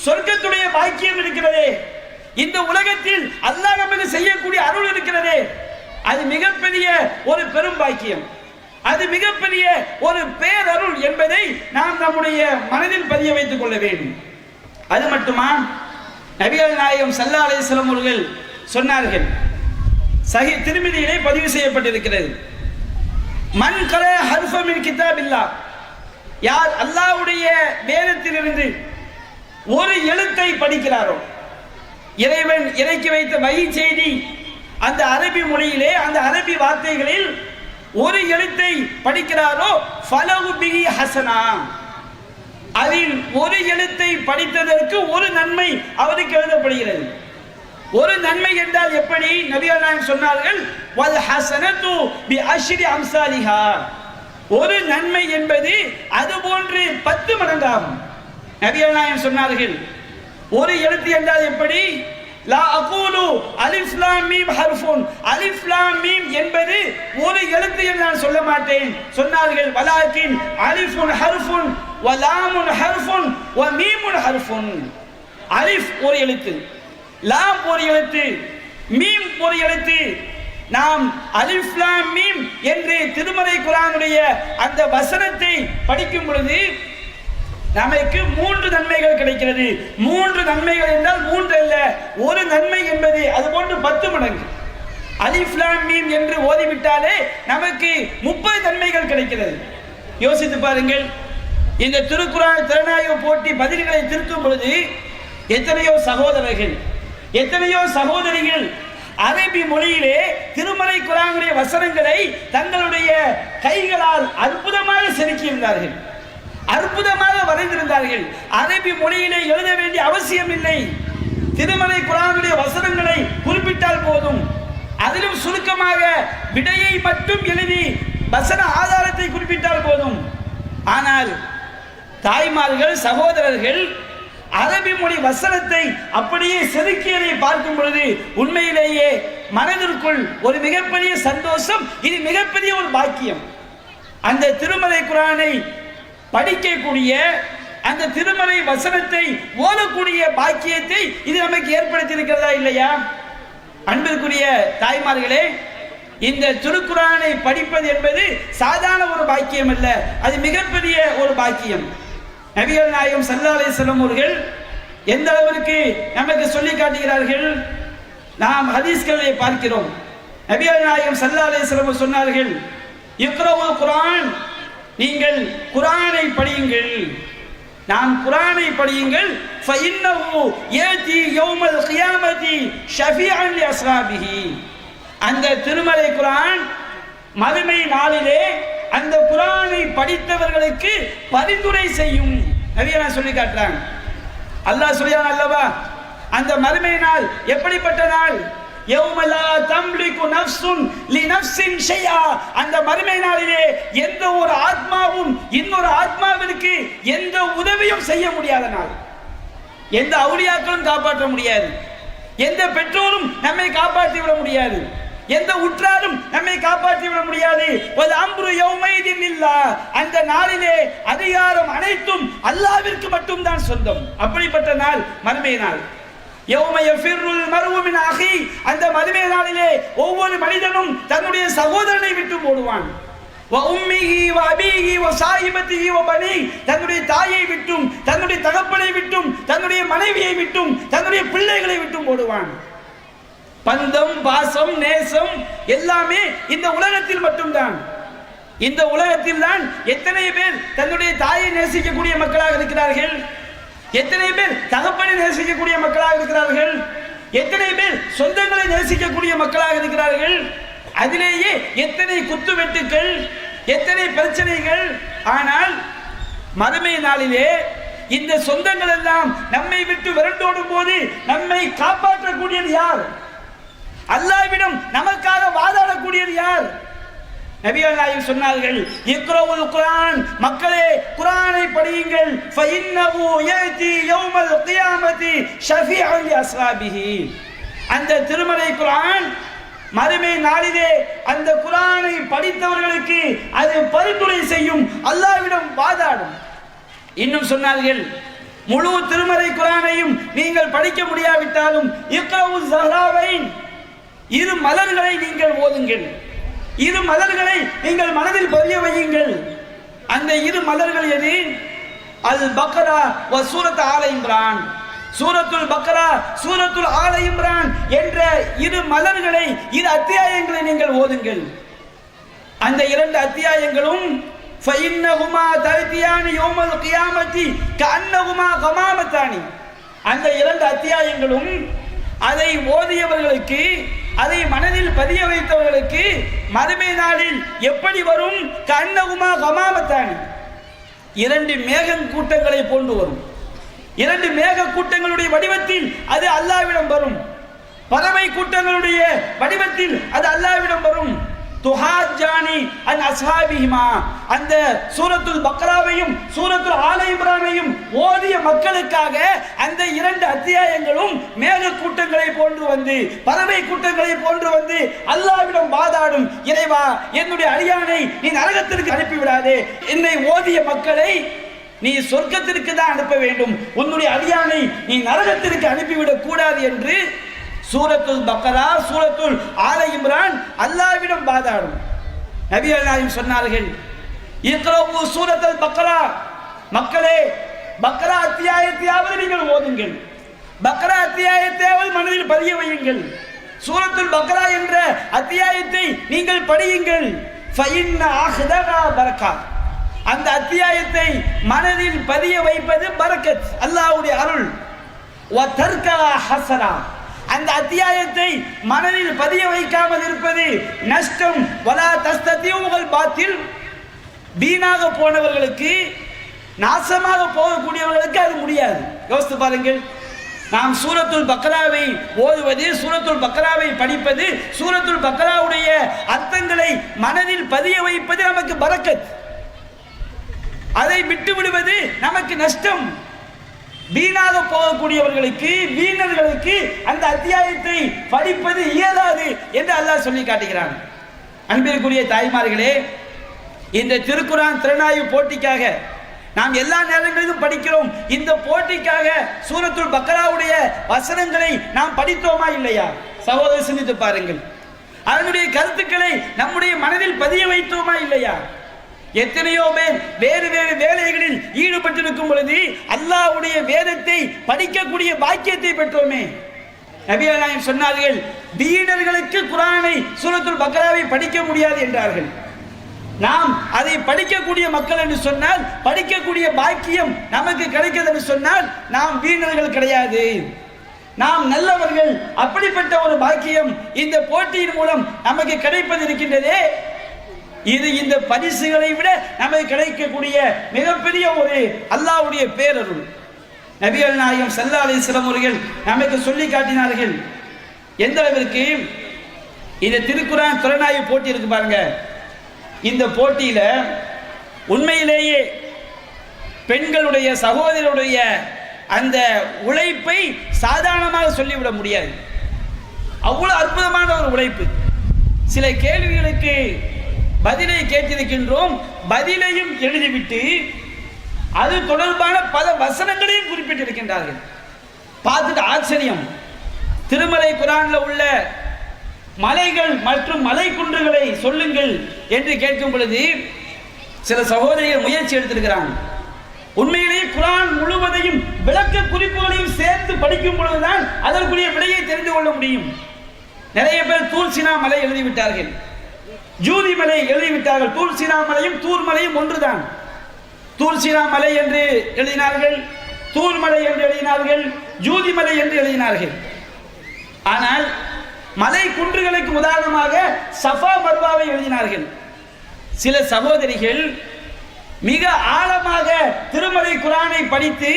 சொர்க்கத்துடைய பாக்கியம் இருக்கிறதே, இந்த உலகத்தில் அல்லாஹ் நமக்கு செய்யக்கூடிய அருள் இருக்கிறதே, அது மிகப்பெரிய ஒரு பெரும் பாக்கியம், அது மிகப்பெரிய ஒரு பேரருள் என்பதை நாம் நம்முடைய மனதில் பதிய வைத்துக் கொள்ள வேண்டும். அது மட்டுமா, நபிகள் நாயகம் ஸல்லல்லாஹு அலைஹி வஸல்லம் அவர்கள் சொன்னார்கள், சஹீஹ் திர்மிதியிலே பதிவு செய்யப்பட்டிருக்கிறது, மன் கர ஹர்ஃப மின் கிதாபில்லாஹ், யார் அல்லாஹ்வுடைய வேதத்திலிருந்து ஒரு எழுத்தை படிக்கிறாரோ, இறைவன் இறக்கி வைத்த வஹி செய்தி அந்த அரபி மொழியிலே அந்த அரபி வார்த்தைகளில் ஒரு எழுத்தை படிக்கிறாரோ, ஃபலஹு பிஹி ஹஸனா, அதில் ஒரு எழுத்தை படித்ததற்கு ஒரு நன்மை அவருக்கு எழுதப்படுகிறது. ஒரு நன்மை என்றால் எப்படி? நபிகள் நாயகம் சொன்னார்கள், வல் ஹஸனத்து பி அஷ்ரி அம்சாலிஹா, ஒரு நன்மை என்பது அது போன்று 10 மடங்காகும். நபிகள் நாயகம் சொன்னார்கள், ஒரு எழுத்து என்றால் எப்படி? லா அகூலு அலிஃப் லாம் மீம் ஹர்ஃபுன், அலிஃப் லாம் மீம் என்பது ஒரு எழுத்து என்று நான் சொல்ல மாட்டேன். சொன்னார்கள், வலாக்கின் அலிஃபுன் ஹர்ஃபுன் வ லாமுன் ஹர்ஃபுன் வ மீமுன் ஹர்ஃபுன், அலிஃப் ஒரு எழுத்து, லாம் ஒரு எழுத்து, மீம் ஒரு எழுத்து. நாம் அலிஃப் லாம் மீம் என்று திருமறை குர்ஆனுடைய அந்த வசனத்தை படிக்கும் பொழுது நமக்கு 3 நன்மைகள் கிடைக்கிறது. 3 நன்மைகள் என்றால் 3 அல்ல, ஒரு நன்மை என்பது அது போன்று 10 மடங்கு. அலிஃப் லாம் மீம் என்று ஓதிவிட்டாலே நமக்கு 30 நன்மைகள் கிடைக்கிறது. யோசித்து பாருங்கள், இந்த திருக்குர்ஆன் திறனாய்வு போட்டி பதில்களை திருத்தும் பொழுது எத்தனையோ சகோதரர்கள், எத்தனையோ சகோதரிகள் அரபி மொழியிலே திருமறை குர்ஆனுடைய வசனங்களை தங்களுடைய கைகளால் அற்புதமாக செதுக்கியிருந்தார்கள், அற்புதமாக வரைந்திருந்தார்கள். அரபி மொழியிலே எழுத வேண்டிய அவசியம் இல்லை, திருமறை குர்ஆனுடைய வசனங்களை குறிப்பிட்டால் போதும். அதிலும் சுருக்கமாக விடையை மட்டும் எழுதி வசன ஆதாரத்தை குறிப்பிட்டால் போதும். ஆனால் தாய்மார்கள், சகோதரர்கள் அரபி மொழி வசனத்தை அப்படியே செதுக்கியதை பார்க்கும் பொழுது உண்மையிலேயே மனதிற்குள் ஒரு மிகப்பெரிய சந்தோஷம், இது மிகப்பெரிய ஒரு பாக்கியம். அந்த திருமலை குர்ஆனை படிக்கக்கூடிய, அந்த திருமலை வசனத்தை ஓதக்கூடிய பாக்கியத்தை இது நமக்கு ஏற்படுத்தி இருக்கிறதா இல்லையா? அன்பிற்குரிய தாய்மார்களே, இந்த திருக்குர்ஆனை படிப்பது என்பது சாதாரண ஒரு பாக்கியம் அல்ல, அது மிகப்பெரிய ஒரு பாக்கியம். நபிகள் நாயகம் ஸல்லல்லாஹு அலைஹி வஸல்லம் அவர்கள் எந்த அளவிற்கு நமக்கு சொல்லி காட்டுகிறார்கள்? நாம் ஹதீஸ்களை பார்க்கிறோம். நபிகள் நாயகம் ஸல்லல்லாஹு அலைஹி வஸல்லம் சொன்னார்கள், இக்ரவுல் குர்ஆன், நீங்கள் குர்ஆனை படியுங்கள், நாம் குர்ஆனை படியுங்கள். ஃபஇன்னஹு யதி யௌமல் கியாமத்தி ஷஃபீஅன் லி அஸ்ஹாபிஹி. அந்த திருமலை குர்ஆன் மறுமை நாளிலே அந்த குர்ஆனை படித்தவர்களுக்கு பரிந்துரை செய்யும். நபியனா சொல்லி காட்டுறாங்க. அல்லாஹ் சொல்றான் அல்லவா, அந்த மறுமை நாள் எப்படிப்பட்ட நாள்? யௌம லா தம்லிகு நஃப்ஸுன் லினஃப்ஸின் ஷைஆ. அந்த மறுமை நாளிலே எந்த ஒரு ஆத்மாவும் இன்னொரு ஆத்மாவிற்கு எந்த உதவியும் செய்ய முடியாத நாள். எந்த அவுலியாக்களும் காப்பாற்ற முடியாது, எந்த பெற்றோரும் நம்மை காப்பாற்றி விட முடியாது, எந்த உற்றாரும் நம்மை காப்பாற்றி விட முடியாது. வல் அம்ரு யௌமைதின் லில்லாஹ். அந்த நாளிலே அதிகாரம் அனைத்தும் அல்லாஹ்விற்கு மட்டும் தான் சொந்தம். அப்படிப்பட்ட நாள் மறுமை நாள். யௌம யஃபிருல் மர்உ மின் அஹி. அந்த மறுமை நாளிலே ஒவ்வொரு மனிதனும் தன்னுடைய சகோதரனை விட்டு ஓடுவான். வ உம்மிஹி வ அபீஹி வ சாஹிபத்திஹி வ பனி. தன்னுடைய தாயை விட்டும், தன்னுடைய தகப்பனை விட்டும், தன்னுடைய மனைவியை விட்டும், தன்னுடைய பிள்ளைகளை விட்டும் ஓடுவான். பந்தம், பாசம், நேசம் எல்லாமே இந்த உலகத்தில் மட்டும்தான். இந்த உலகத்தில் தான் எத்தனை பேர் தன்னுடைய தாயை நேசிக்கக்கூடிய மக்களாக இருக்கிறார்கள், எத்தனை பேர் தகப்பனை நேசிக்கக்கூடிய மக்களாக இருக்கிறார்கள், எத்தனை பேர் சொந்தங்களை நேசிக்கக்கூடிய மக்களாக இருக்கிறார்கள். அதிலேயே எத்தனை குத்துவெட்டுக்கள், எத்தனை பிரச்சனைகள். ஆனால் மறுமை நாளிலே இந்த சொந்தங்கள் எல்லாம் நம்மை விட்டு விரண்டோடும் போது நம்மை காப்பாற்றக்கூடியது யார்? அல்லாஹ்விடம் நமக்காக வாதாடக்கூடியது யார்? நபிகள் நாயகம் சொன்னார்கள், இக்ரவுல் குர்ஆன், மக்களே குர்ஆனை படியுங்கள். ஃபஇன்னஹு யதி யௌமல் கியாமத்தி ஷஃபீஅன் லி அஸ்ஹாபிஹி. அந்த திருமலை குர்ஆன் மறுமை நாளிலே அந்த குர்ஆனை படித்தவர்களுக்கு அது பரிந்துரை செய்யும், அல்லாஹ்விடம் வாதாடும். இன்னும் சொன்னார்கள், முழு திருமலை குர்ஆனையும் நீங்கள் படிக்க முடியாவிட்டாலும் இக்ரவுல் ஸஹராவைன், இரு மலர்களை நீங்கள் ஓதுங்கள், இரு மலர்களை நீங்கள் மனதில் பதிய வையுங்கள். அந்த இரு மலர்கள் எது? அல் பக்ரா வ சூரத் ஆல இம்ரான். சூரத்துல் பக்ரா, சூரத்துல் ஆல இம்ரான் என்ற இரு மலர்களை, இரு அத்தியாயங்களை நீங்கள் ஓதுங்கள். அந்த இரண்டு அத்தியாயங்களும் ஃபஇன்னஹுமா தஅதியானி யௌமல் கியாமத்தி கஅன்னஹுமா கமாமத்தானி. அந்த இரண்டு அத்தியாயங்களும் அதை ஓதியவர்களுக்கு, அதை மனதில் பதிய வைத்தவர்களுக்கு மறுமை நாளில் எப்படி வரும்? கஅன்னஹுமா கமாமத்தானி, இரண்டு மேக கூட்டங்களை போன்று வரும். இரண்டு மேக கூட்டங்களுடைய வடிவத்தில் அது அல்லாஹ்விடம் வரும். பறவை கூட்டங்களுடைய வடிவத்தில் அது அல்லாஹ்விடம் வரும். துஹாஜானி அன் அஸ்ஹாபிஹிமா. அந்த சூரத்துல் பக்ராவையும் சூரத்துல் ஆல இம்ரானையும் ஓதிய மக்களுக்காக அந்த இரண்டு அத்தியாயங்களும் மேக கூட்டங்களை போன்று வந்து, பறவை கூட்டங்களை போன்று வந்து அல்லாஹ்விடம் வாதாடும். இறைவா, என்னுடைய அடியானை நீ நரகத்திற்கு அனுப்பிவிடாதே, என்னை ஓதிய மக்களை நீ சொர்க்கத்திற்கு தான் அனுப்ப வேண்டும், உன்னுடைய அடியானை நீ நரகத்திற்கு அனுப்பிவிடக் கூடாது என்று சூரத்துல் பக்ரா, சூரத்துல் ஆல இம்ரான் அல்லாஹ்விடம் வாதாடும். நபிகள் நாயகம் சொன்னார்கள், இக்ரவு சூரத்துல் பக்ரா, மக்களே பக்ரா அத்தியாயத்தையாவது நீங்கள் ஓதுங்கள், பக்ரா அத்தியாயத்தையாவது மனதில் பதிய வையுங்கள், சூரத்துல் பக்ரா என்ற அத்தியாயத்தை நீங்கள் படியுங்கள். ஃபஇன்ன அஹ்தகா பரக்கா. அந்த அத்தியாயத்தை மனதில் பதிய வைப்பது பரக்கத், அல்லாஹ்வுடைய அருள். வ தர்கா ஹஸனா. அந்த அத்தியாயத்தை மனதில் பதிய வைக்காமல் இருப்பது நஷ்டம். வலா தஸ்ததியுல் பாத்தில். வீணாக போனவர்களுக்கு, நாசமாக போகக்கூடியவர்களுக்கு அது முடியாது. யோசித்து பாருங்கள், நாம் சூரத்துல் பக்ராவை ஓதுவது, சூரத்துல் பக்ராவை படிப்பது, சூரத்துல் பக்ராவுடைய அர்த்தங்களை மனதில் பதிய வைப்பது நமக்கு பரக்கத். அதை விட்டு விடுவது நமக்கு நஷ்டம். வீணாக போகக்கூடியவர்களுக்கு, வீணர்களுக்கு அந்த அத்தியாயத்தை படிப்பது இயலாது என்று அல்லாஹ் சொல்லி காட்டுகிறான். அன்பிற்குரிய தாய்மார்களே, இந்த திருக்குர்ஆன் திறனாய்வு போட்டிக்காக நாம் எல்லா நேரங்களிலும் படிக்கிறோம். இந்த போட்டிக்காக சூரத்துல் பக்ராவுடைய வசனங்களை நாம் படித்தோமா இல்லையா? சகோதரர் சிந்தித்து பாருங்கள். அதனுடைய கருத்துக்களை நம்முடைய மனதில் பதிய வைத்தோமா இல்லையா? எத்தனையோ பேர் வேறு வேறு வேலைகளில் ஈடுபட்டிருக்கும் பொழுது அல்லாஹ்வுடைய வேதத்தை படிக்கக்கூடிய பாக்கியத்தை பெற்றோமே. நபிகள் நாயகம் சொன்னார்கள், வீணர்களுக்கு குர்ஆனை சூரத்துல் பக்ராவை படிக்க முடியாது என்றார்கள். நாம் அதை படிக்கக்கூடிய மக்கள் என்று சொன்னால், படிக்கக்கூடிய பாக்கியம் நமக்கு கிடைக்கிறது என்று சொன்னால் நாம் வீணர்கள் கிடையாது, நாம் நல்லவர்கள். அப்படிப்பட்ட ஒரு பாக்கியம் இந்த போட்டியின் மூலம் நமக்கு கிடைப்பது இருக்கின்றதே, இது இந்த பரிசுகளை விட நமக்கு கிடைக்கக்கூடிய மிகப்பெரிய ஒரு அல்லாஹ்வுடைய பேரருள். நபிகள் நாயகம் ஸல்லல்லாஹு அலைஹி வஸல்லம் அவர்கள் நமக்கு சொல்லி காட்டினார்கள். எந்த அளவிற்கு இந்த திருக்குர்ஆன் திறனாய்வு போட்டி இருக்கு பாருங்க. இந்த போட்டியில உண்மையிலேயே பெண்களுடைய, சகோதரருடைய அந்த உழைப்பை சாதாரணமாக சொல்லிவிட முடியாது. அவ்வளவு அற்புதமான ஒரு உழைப்பு. சில கேள்விகளுக்கு பதிலை கேட்டிருக்கின்றோம், பதிலையும் எழுதிவிட்டு அது தொடர்பான பல வசனங்களையும் குறிப்பிட்டிருக்கின்றார்கள். பார்த்துட்டு ஆச்சரியம். திருமலை குர்ஆன்ல உள்ள மலைகள் மற்றும் மலை குன்றுகளை சொல்லுங்கள் என்று கேட்கும் பொழுது சில சகோதரிகள் முயற்சி எடுத்திருக்கிறாங்க. உண்மையிலேயே குர்ஆன் முழுவதையும் விளக்க குறிப்புகளையும் சேர்த்து படிக்கும் பொழுதுதான் அதற்குரிய விடையை தெரிந்து கொள்ள முடியும். நிறைய பேர் தூர் சினா மலை எழுதிவிட்டார்கள், ஜூதி மலை எழுதிவிட்டார்கள். தூர் சினா மலையும் தூர் மலையும் ஒன்றுதான். தூர் சினா மலை என்று எழுதினார்கள், தூர் மலை என்று எழுதினார்கள், ஜூதி மலை என்று எழுதினார்கள். ஆனால் மலை குன்றுகளுக்கு உதாரணமாக சஃபா மர்வாவை எழுதினார்கள். சில சகோதரிகள் மிக ஆழமாக திருமலை குர்ஆனை படித்து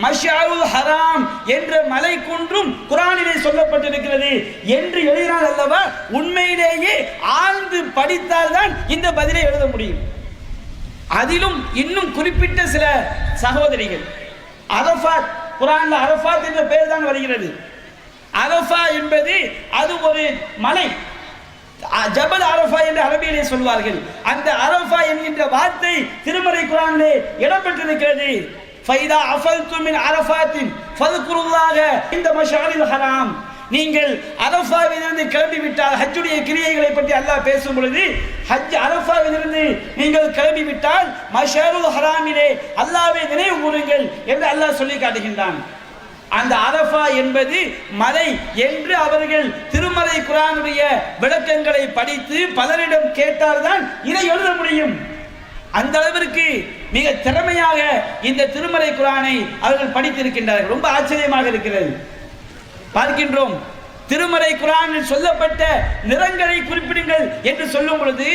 மஷ்அருல் ஹராம் என்ற மலை குன்றும் குர்ஆனிலே சொல்லப்பட்டிருக்கிறது என்று எழுதினால் அல்லவா, உண்மையிலேயே ஆழ்ந்து படித்தால்தான் இந்த பதிலை எழுத முடியும். அதிலும் இன்னும் குறிப்பிட்ட சில சகோதரிகள் அரஃபாத், குர்ஆன்ல அரஃபாத் என்ற பெயர் தான் வருகிறது. அரஃபா என்பது அது ஒரு மலை, ஜபல் அரஃபா என்று அரபியிலே சொல்வார்கள். அந்த அரஃபா என்கின்ற வார்த்தை திருமறை குர்ஆனிலே இடம்பெற்றிருக்கிறது. ஃபைதா அஃபல்து மின் அரஃபாத்தின் ஃபذ்குருல்லாஹ இந்த மஷ்அரில் ஹராம். நீங்கள் அரஃபாவிலிருந்து கிளம்பி விட்டால், ஹஜ்ஜுடைய கிரியைகளை பற்றி அல்லாஹ் பேசும் பொழுது, ஹஜ் அரஃபாவிலிருந்து நீங்கள் கிளம்பி விட்டால் மஷ்அருல் ஹராமிலே அல்லாஹ்வை நினைவு கூறுங்கள் என்று அல்லாஹ் சொல்லி காட்டுகின்றான். அந்த அரஃபா என்பது மலை என்று அவர்கள் திருமலை குர்ஆனுடைய விளக்கங்களை படித்து பலரிடம் கேட்டால்தான் இதை எழுத முடியும். அந்த அளவிற்கு மிக திறமையாக இந்த திருமலை குர்ஆனை அவர்கள் படித்திருக்கின்றார்கள். ரொம்ப ஆச்சரியமாக இருக்கிறது. பார்க்கின்றோம், திருமலை குர்ஆனில் சொல்லப்பட்ட நிறங்களை குறிப்பிடுங்கள் என்று சொல்லும் பொழுது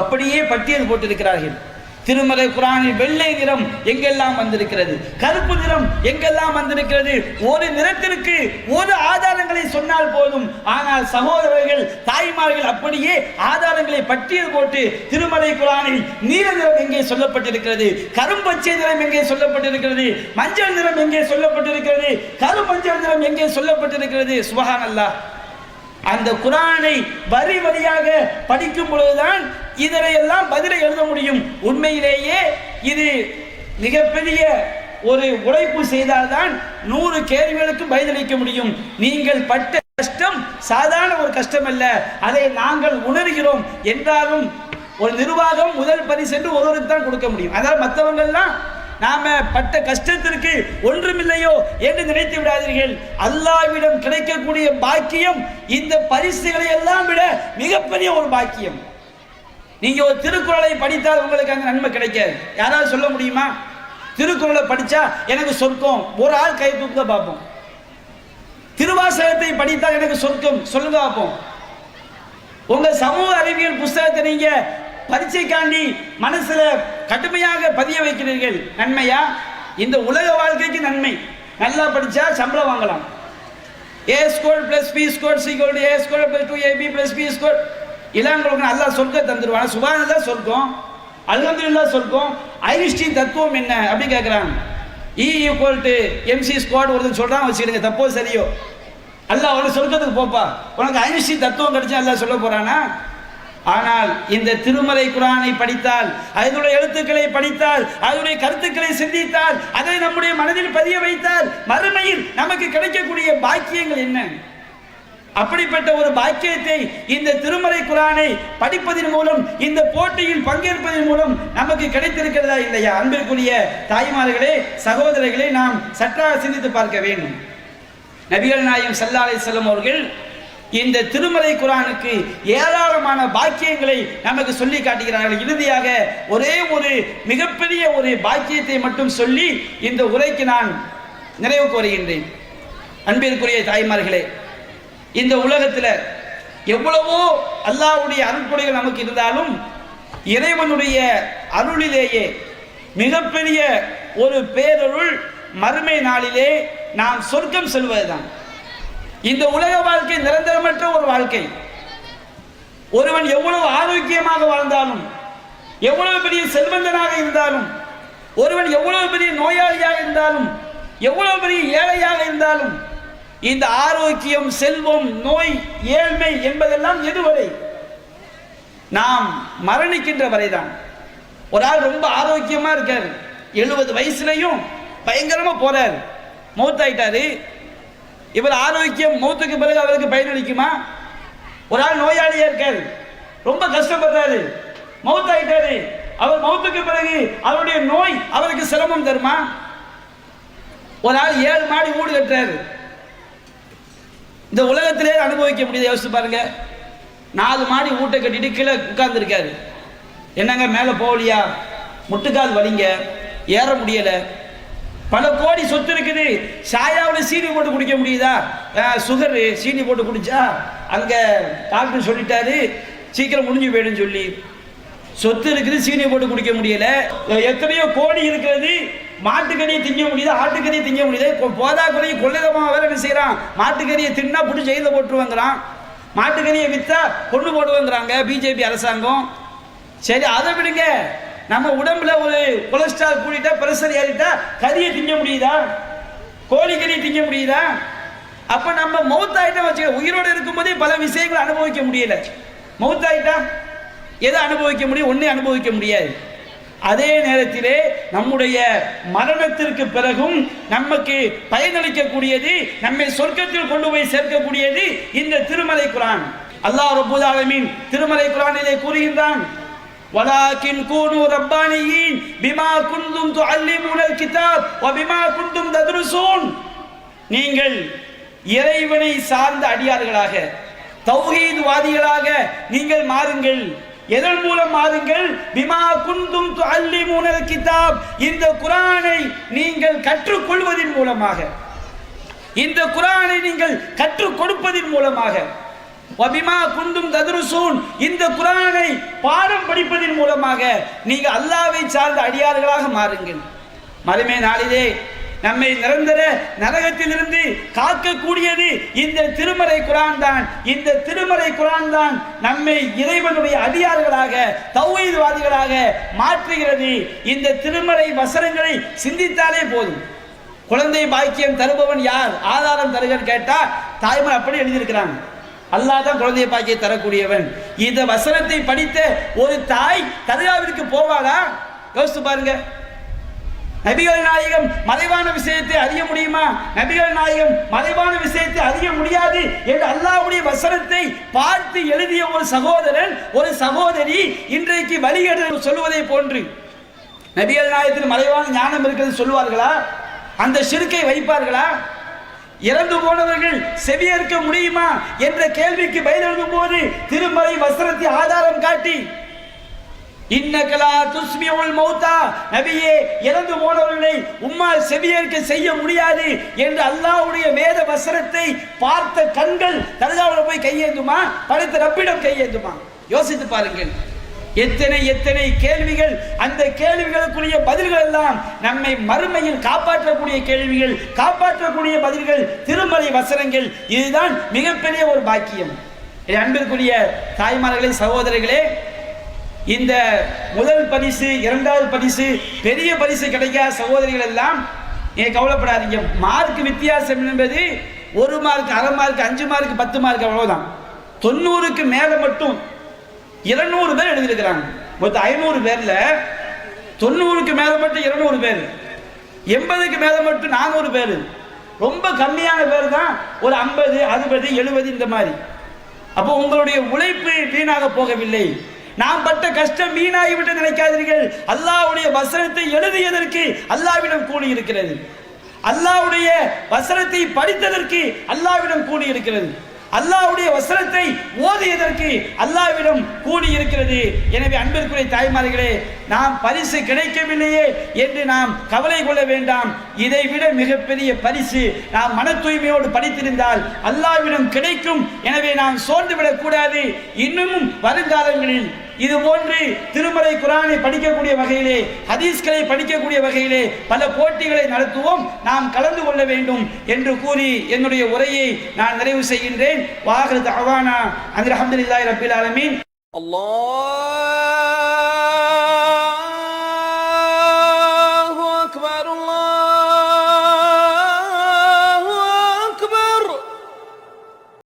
அப்படியே பட்டியல் போட்டிருக்கிறார்கள். திருமலை குர்ஆனில் வெள்ளை நிறம் எங்கெல்லாம் வந்திருக்கிறது, கருப்பு நிறம் எங்கெல்லாம் வந்திருக்கிறது. ஒரு நிறத்திற்கு ஒரு ஆதாரங்களை சொன்னால் போதும். ஆனால் சகோதரர்கள், தாய்மார்கள் அப்படியே ஆதாரங்களை பட்டியல் போட்டு திருமலை குர்ஆனில் நீல நிறம் எங்கே சொல்லப்பட்டிருக்கிறது, கரும்பச்சை நிறம் எங்கே சொல்லப்பட்டிருக்கிறது, மஞ்சள் நிறம் எங்கே சொல்லப்பட்டிருக்கிறது, கருமஞ்சள் நிறம் எங்கே சொல்லப்பட்டிருக்கிறது. சுப்ஹானல்லாஹ். அந்த குர்ஆனை வரி வரியாக படிக்கும் பொழுதுதான் இதனையெல்லாம் பதிலை எழுத முடியும். உண்மையிலேயே இது மிகப்பெரிய ஒரு உழைப்பு செய்தால்தான் 100 கேள்விகளுக்கு பதிலளிக்க முடியும். நீங்கள் பட்ட கஷ்டம் சாதாரண ஒரு கஷ்டம் அல்ல, அதை நாங்கள் உணர்கிறோம் என்றாலும் ஒரு நிர்வாகம் முதல் பரிசு என்று ஒருவருக்கு தான் கொடுக்க முடியும். அதாவது மற்றவங்கள்லாம் நாம பட்ட கஷ்டத்திற்கு ஒன்றுமில்லையோ என்று நினைத்து விடாதீர்கள். அல்லாஹ்விடம் கிடைக்கக்கூடிய பாக்கியம் இந்த பரிசுகளை எல்லாம் விட மிகப்பெரிய ஒரு பாக்கியம். நீங்க ஒரு திருக்குறளை படித்தால் உங்களுக்கு அந்த நன்மை கிடைக்காது. யாராவது சொல்ல முடியுமா? திருக்குறளை படிச்சா எனக்கு சொர்க்கம், ஒரு ஆள் கை தூக்க பார்ப்போம். திருவாசகத்தை படித்தால் எனக்கு சொர்க்கம் சொல்லுங்க பார்ப்போம். உங்க சமூக அறிவியல் புஸ்தகத்தை நீங்க பரீட்சைக்காண்டி மனசுல கடுமையாக பதிய வைக்கிறீர்கள், நன்மையா? இந்த உலக வாழ்க்கைக்கு நன்மை. நல்லா படிச்சா சம்பளம் வாங்கலாம். a squared plus b squared is equal to a squared plus 2ab plus b squared. இல்லாங்களுக்கு நல்லா சொர்க்கம் தந்துருவாங்க. சுபானதான் சொர்க்கம். அல்ஹம்துலில்லாஹ் சொர்க்கம். ஐன்ஸ்டீன் தத்துவம் என்ன அப்படி கேட்குறாங்க. E=mc² ஒருத்தன் சொல்றான் வச்சுக்கிடுங்க, தப்போ சரியோ. அல்லாஹ் அவனை சொர்க்கத்துக்கு போப்பா, உனக்கு ஐன்ஸ்டீன் தத்துவம் கிடைச்சா அல்லாஹ் சொல்ல போறானா? ஆனால் இந்த திருமறை குர்ஆனை படித்தால், அதனுடைய எழுத்துக்களை படித்தால், அதனுடைய கருத்துக்களை சிந்தித்தால், அதை நம்முடைய மனதில் பதிய வைத்தால் மறுமையில் நமக்கு கிடைக்கக்கூடிய பாக்கியங்கள் என்ன? அப்படிப்பட்ட ஒரு பாக்கியத்தை இந்த திருமறை குர்ஆனை படிப்பதன் மூலம், இந்த போட்டியில் பங்கேற்பதன் மூலம் நமக்கு கிடைத்திருக்கிறதா இல்லையா? அன்பிற்குரிய தாய்மார்களே, சகோதரர்களே, நாம் சற்றாக சிந்தித்து பார்க்க வேண்டும். நபிகள் நாயகம் ஸல்லல்லாஹு அலைஹி வஸல்லம் அவர்கள் இந்த திருமறை குர்ஆனுக்கு ஏராளமான பாக்கியங்களை நமக்கு சொல்லி காட்டுகிறார்கள். இறுதியாக ஒரே ஒரு மிகப்பெரிய ஒரு பாக்கியத்தை மட்டும் சொல்லி இந்த உரைக்கு நான் நிறைவுக்கு வருகின்றேன். அன்பிற்குரிய தாய்மார்களே, இந்த உலகத்தில் எவ்வளவோ அல்லாஹ்வுடைய அருள்கொடைகள் நமக்கு இருந்தாலும் இறைவனுடைய அருளிலேயே மிகப்பெரிய ஒரு பேரருள் மறுமை நாளிலே நாம் சொர்க்கம் செல்வதுதான். இந்த உலக வாழ்க்கை நிரந்தரமற்ற ஒரு வாழ்க்கை. ஒருவன் எவ்வளவு ஆரோக்கியமாக வாழ்ந்தாலும், எவ்வளவு பெரிய செல்வந்தனாக இருந்தாலும், ஒருவன் எவ்வளவு பெரிய நோயாளியாக இருந்தாலும், எவ்வளவு பெரிய ஏழையாக இருந்தாலும், இந்த ஆரோக்கியம், செல்வம், நோய், ஏழ்மை என்பதெல்லாம் எதுவரை? நாம் மரணிக்கின்ற வரைதான். ஒரு ஆள் ரொம்ப ஆரோக்கியமா இருக்காரு, 70 வயசுலையும் பயங்கரமா போறாரு, மௌத்தாயிட்டாரு. இவர் ஆரோக்கியம் மௌத்துக்கு பிறகு அவருக்கு பயனளிக்குமா? ஒரு ஆள் நோயாளியா இருக்காரு, ரொம்ப கஷ்டப்படுறாரு, மௌத்தாயிட்டாரு, அவர் மௌத்துக்கு பிறகு அவருடைய நோய் அவருக்கு சிரமம் தருமா? ஒரு ஆள் 7 மாடி வீடு கட்டுறாரு, இந்த உலகத்திலே அனுபவிக்க முடியாது. யோசிச்சு பாருங்க, 4 மாடி வீட்டை கட்டிட்டு கீழே உட்கார்ந்து இருக்காரு. என்னங்க மேலே போகலையா? முட்டுக்கால் வலிங்க, ஏற முடியல, பல கோடி சொத்து இருக்குது. சாயாவில் சீனி போட்டு குடிக்க முடியுதா? சுகரு, சீனி போட்டு குடிச்சா அங்க டாக்டர் சொல்லிட்டாரு சீக்கிரம் முடிஞ்சு போயிடும் சொல்லி. சொத்து இருக்குது, சீனி போட்டு குடிக்க முடியல. எத்தனையோ கோடி இருக்கிறது, மாட்டுக்கறியை திங்க முடியுது, ஆட்டுக்கறியை திங்க முடியுது. போதா குறைய கொள்ளைதமா வேற என்ன செய்யறான்? மாட்டுக்கறியை தின்னா புட்டு ஜெயில போட்டுருவாங்கிறான், மாட்டுக்கறியை வித்தா கொண்டு போடுவாங்கிறாங்க பிஜேபி அரசாங்கம். சரி, அதை விடுங்க. நம்ம உடம்புல ஒரு கொலஸ்ட்ரால் கூடிட்டா, பிரஷர் ஏறிட்டா கறியை திங்க முடியுதா? கோழிக்கறியை திங்க முடியுதா? அப்ப நம்ம மௌத்தாயிட்டா வச்சுக்க, உயிரோடு இருக்கும்போதே பல விஷயங்களை அனுபவிக்க முடியல. மௌத்தாயிட்டா எதை அனுபவிக்க முடியும்? ஒன்னே அனுபவிக்க முடியாது. அதே நேரத்திலே நம்முடைய மரணத்திற்கு பிறகும் நமக்கு பயனளிக்கக்கூடியது, நம்மை சொர்க்கத்தில் கொண்டு போய் சேர்க்கக்கூடியது இந்த திருமறை குர்ஆன். அல்லாஹ் ரப்பல் ஆலமீன் திருமறை குர்ஆனிலே கூறுகின்றான், வலாக்கின் கூனு ரப்பானியின் பிமா குந்தும் துஅல்லிமுனல் கிதாப் வ பிமா குந்தும் தத்ருசூன். நீங்கள் இறைவனை சார்ந்த அடியார்களாக, தௌஹீத் வாதிகளாக நீங்கள் மாறுங்கள். எதன் மூலம் மாறுங்கள்? பிமா குந்தும் துஅல்லிமுனல் கிதாப், இந்த குர்ஆனை நீங்கள் கற்றுக்கொள்வதன் மூலமாக, இந்த குர்ஆனை நீங்கள் கற்றுக் கொடுப்பதன் மூலமாக, வபிமா குந்தும் தத்ருசூன், இந்த குர்ஆனை பாடம் படிப்பதன் மூலமாக நீங்க அல்லாஹ்வை சார்ந்த அடியார்களாக மாறுங்கள். மறுமை நாளிலே நம்மை நிரந்தர நரகத்திலிருந்து காக்கக்கூடியது இந்த திருமறை குர்ஆன் தான். இந்த திருமறை குர்ஆன் தான் நம்மை இறைவனுடைய அடியார்களாக, தௌஹீத்வாதிகளாக மாற்றுகிறது. இந்த திருமறை வசனங்களை சிந்தித்தாலே போதும். குழந்தை பாக்கியம் தருபவன் யார்? ஆதாரம் தருகன்னு கேட்டா தாய்மார் அப்படி எழுதியிருக்கிறாங்க. அல்லாஹ் தான் குழந்தை பாக்கியை தரக்கூடியவன். இந்த வசனத்தை படித்த ஒரு தாய் தர்காவிற்கு போவாளா? யோசித்து பாருங்க. நபிகள் நாயகம் மறைவான விஷயத்தை அறிய முடியுமா? நபிகள் நாயகம் மறைவான விஷயத்தை அறிய முடியாது என்று அல்லாஹ்வுடைய வசனத்தை பார்த்து எழுதிய ஒரு சகோதரன், ஒரு சகோதரி இன்றைக்கு வழிகேடு சொல்லுவதை போன்று நபிகள் நாயகத்தில் மறைவான ஞானம் இருக்கிறது சொல்வார்களா? அந்த ஷிர்கை வைப்பார்களா? இறந்து போனவர்கள் செவியேற்க முடியுமா என்ற கேள்விக்கு பதிலளிக்கும் போது திருமறை வசனத்தை ஆதாரம் காட்டி, இன்னகலா துஸ்மிஉல் மௌதா, நபியே இறந்து போனவர்களை உம்மால் செவியேற்க செய்ய முடியாது என்று அல்லாஹ்வுடைய வேத வசனத்தை பார்த்த கண்கள் தர்காவில் போய் கையேந்துமா? படைத்த ரப்பிடம் கையேந்துமா? யோசித்து பாருங்கள். எத்தனை எத்தனை கேள்விகள். அந்த கேள்விகளுக்குரிய பதில்கள் எல்லாம் நம்மை மறுமையில் காப்பாற்றக்கூடிய கேள்விகள், காப்பாற்றக்கூடிய பதில்கள் திருமறை வசனங்கள். இதுதான் மிகப்பெரிய ஒரு பாக்கியம். அன்பிற்குரிய தாய்மார்களே, சகோதரிகளே, இந்த முதல் பரிசு, இரண்டாவது பரிசு, பெரிய பரிசு கிடைக்காத சகோதரிகள் எல்லாம் நீங்க கவலைப்படாதீங்க. மார்க் வித்தியாசம் என்பது 1 மார்க், அரை மார்க், 5 மார்க், 10 மார்க் அவ்வளவுதான். 90க்கு மேல மட்டும் 200 பேர் எழுதியிருக்கிறாங்க. மொத்தம் 500 பேர்ல 90க்கு மேல மட்டும் 200 பேர், 80க்கு மேல மட்டும் 400 பேர். ரொம்ப கம்மியான பேர் தான் ஒரு 50, 60, 70 இந்த மாதிரி. அப்போ உங்களுடைய உழைப்பு வீணாக போகவில்லை. நாம் பட்ட கஷ்டம் வீணாகிவிட்டு நினைக்காதீர்கள். அல்லாஹ்வுடைய வசனத்தை எழுதியதற்கு அல்லாஹ்விடம் கூலி இருக்கிறது. அல்லாஹ்வுடைய வசனத்தை படித்ததற்கு அல்லாஹ்விடம் கூலி இருக்கிறது. அல்லாஹ்வுடைய வசனத்தை ஓதியதற்கு அல்லாஹ்விடம் கூலி இருக்கிறது. எனவே அன்பிற்குரிய தாய்மார்களே, நாம் பரிசு கிடைக்கவில்லையே என்று நாம் கவலை கொள்ள வேண்டாம். இதைவிட மிகப்பெரிய பரிசு நாம் மன தூய்மையோடு படித்திருந்தால் அல்லாஹ்விடம் கிடைக்கும். எனவே நாம் சோர்ந்து விடக்கூடாது. இன்னும் வருங்காலங்களில் இது போன்று திருமறை குர்ஆனை படிக்கக்கூடிய வகையிலே, ஹதீஸ்களை படிக்கக்கூடிய வகையிலே பல போட்டிகளை நடத்துவோம். நாம் கலந்து கொள்ள வேண்டும் என்று கூறி என்னுடைய உரையை நான் நிறைவு செய்கின்றேன். வாஹிரு தஅவானா அல்ஹம்துலில்லாஹி ரப்பில் ஆலமீன். அல்லாஹ்